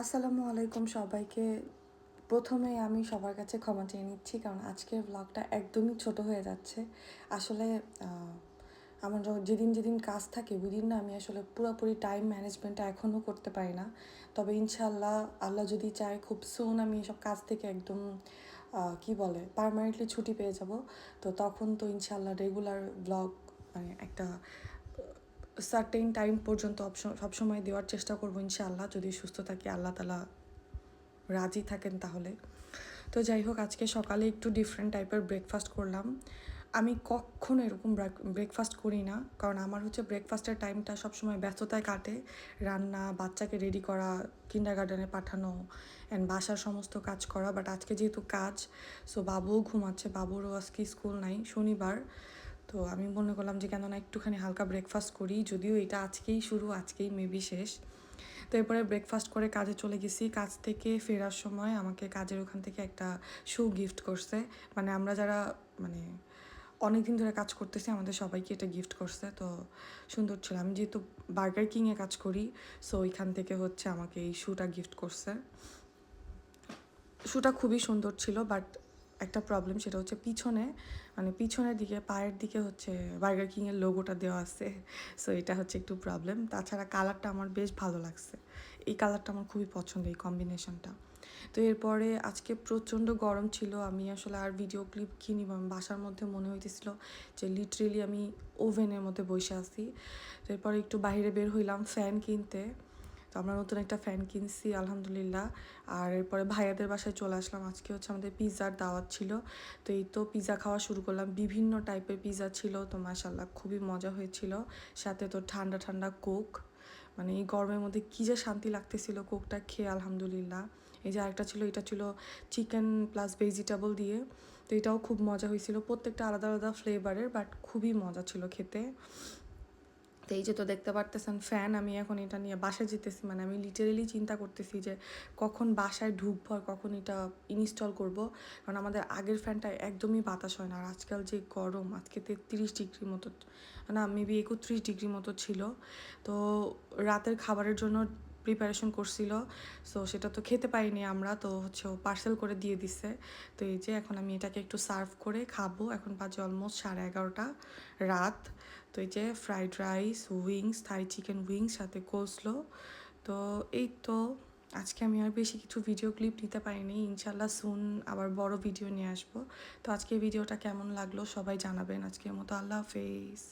আসসালামু আলাইকুম সবাইকে। প্রথমেই আমি সবার কাছে ক্ষমা চেয়ে নিচ্ছি, কারণ আজকের ব্লগটা একদমই ছোট হয়ে যাচ্ছে। আসলে আমার যেদিন যেদিন কাজ থাকে ওইদিন না আমি আসলে পুরোপুরি টাইম ম্যানেজমেন্টটা এখনও করতে পারি না। তবে ইনশাল্লাহ আল্লাহ যদি চায় খুব সুন আমি এসব কাজ থেকে একদম কি বলে পার্মানেন্টলি ছুটি পেয়ে যাব। তো তখন তো ইনশাল্লাহ রেগুলার ব্লগ মানে একটা সার্টেন টাইম পর্যন্ত সবসময় দেওয়ার চেষ্টা করবো ইনশাআল্লাহ, যদি সুস্থ থাকি, আল্লাহ তালা রাজি থাকেন তাহলে। তো যাই হোক, আজকে সকালে একটু ডিফারেন্ট টাইপের ব্রেকফাস্ট করলাম। আমি কখনো এরকম ব্রেকফাস্ট করি না, কারণ আমার হচ্ছে ব্রেকফাস্টের টাইমটা সবসময় ব্যস্ততায় কাটে। রান্না, বাচ্চাকে রেডি করা, কিন্ডারগার্টেনে পাঠানো, অ্যান্ড বাসার সমস্ত কাজ করা। বাট আজকে যেহেতু কাজ, সো বাবুও ঘুমাচ্ছে, বাবুরও আজকে স্কুল নাই, শনিবার। তো আমি মনে করলাম যে কেননা একটুখানি হালকা ব্রেকফাস্ট করি, যদিও এটা আজকেই শুরু, আজকেই মেবি শেষ। তো এরপরে ব্রেকফাস্ট করে কাজে চলে গেছি। কাজ থেকে ফেরার সময় আমাকে কাজের ওখান থেকে একটা শু গিফট করছে। মানে আমরা যারা মানে অনেক দিন ধরে কাজ করতেছি আমাদের সবাইকে এটা গিফট করছে। তো সুন্দর ছিল। আমি যেহেতু বার্গার কিংয়ে কাজ করি, সো ওইখান থেকে হচ্ছে আমাকে এই শুটা গিফট করছে। শুটা খুবই সুন্দর ছিল, বাট একটা প্রবলেম, সেটা হচ্ছে পিছনে মানে পিছনের দিকে পায়ের দিকে হচ্ছে বার্গার কিংয়ের লোগোটা দেওয়া আছে। সো এটা হচ্ছে একটু প্রবলেম। তাছাড়া কালারটা আমার বেশ ভালো লাগছে, এই কালারটা আমার খুবই পছন্দ, এই কম্বিনেশনটা। তো এরপরে আজকে প্রচণ্ড গরম ছিল, আমি আসলে আর ভিডিও ক্লিপ কিনিব, আমি বাসার মধ্যে মনে হইতেছিল যে লিটারেলি আমি ওভেনের মধ্যে বসে আছি। তো এরপরে একটু বাইরে বের হইলাম ফ্যান কিনতে। তো আমরা নতুন একটা ফ্যান কিনছি আলহামদুলিল্লাহ। আর এরপরে ভাইয়াদের বাসায় চলে আসলাম। আজকে হচ্ছে আমাদের পিৎজার দাওয়াত ছিল। তো এই তো পিৎজা খাওয়া শুরু করলাম, বিভিন্ন টাইপের পিৎজা ছিল, তো মাশাল্লাহ খুবই মজা হয়েছিল। সাথে তো ঠান্ডা ঠান্ডা কোক, মানে এই গরমের মধ্যে কী যে শান্তি লাগতেছিল কোকটা খেয়ে আলহামদুলিল্লাহ। এই যে আরেকটা ছিল, এটা ছিল চিকেন প্লাস ভেজিটেবল দিয়ে, তো এটাও খুব মজা হয়েছিল। প্রত্যেকটা আলাদা আলাদা ফ্লেভারের, বাট খুবই মজা ছিল খেতে। তো এই যে তো দেখতে পারতেছেন ফ্যান, আমি এখন এটা নিয়ে বাসায় যেতেছি। মানে আমি লিটারেলি চিন্তা করতেছি যে কখন বাসায় ঢুকবো আর কখন এটা ইনস্টল করব, কারণ আমাদের আগের ফ্যানটা একদমই বাতাস হয় না। আর আজকাল যে গরম, আজকে 33 ডিগ্রি মতো, না মেবি 31 ডিগ্রি মতো ছিল। তো রাতের খাবারের জন্য প্রিপারেশন করছিল, সো সেটা তো খেতে পারিনি আমরা, তো হচ্ছে ও পার্সেল করে দিয়ে দিছে। তো এই যে এখন আমি এটাকে একটু সার্ভ করে খাবো। এখন বাজে অলমোস্ট 11:30 রাত। তো এই যে ফ্রাইড রাইস, উইংস, থাই চিকেন উইংস, সাথে কোসলো। তো এই তো আজকে আমি আর বেশি কিছু ভিডিও ক্লিপ নিতে পারিনি, ইনশাল্লাহ সুন আবার বড় ভিডিও নিয়ে আসবো। তো আজকে ভিডিওটা কেমন লাগলো সবাই জানাবেন। আজকের মতো আল্লাহ হাফেজ।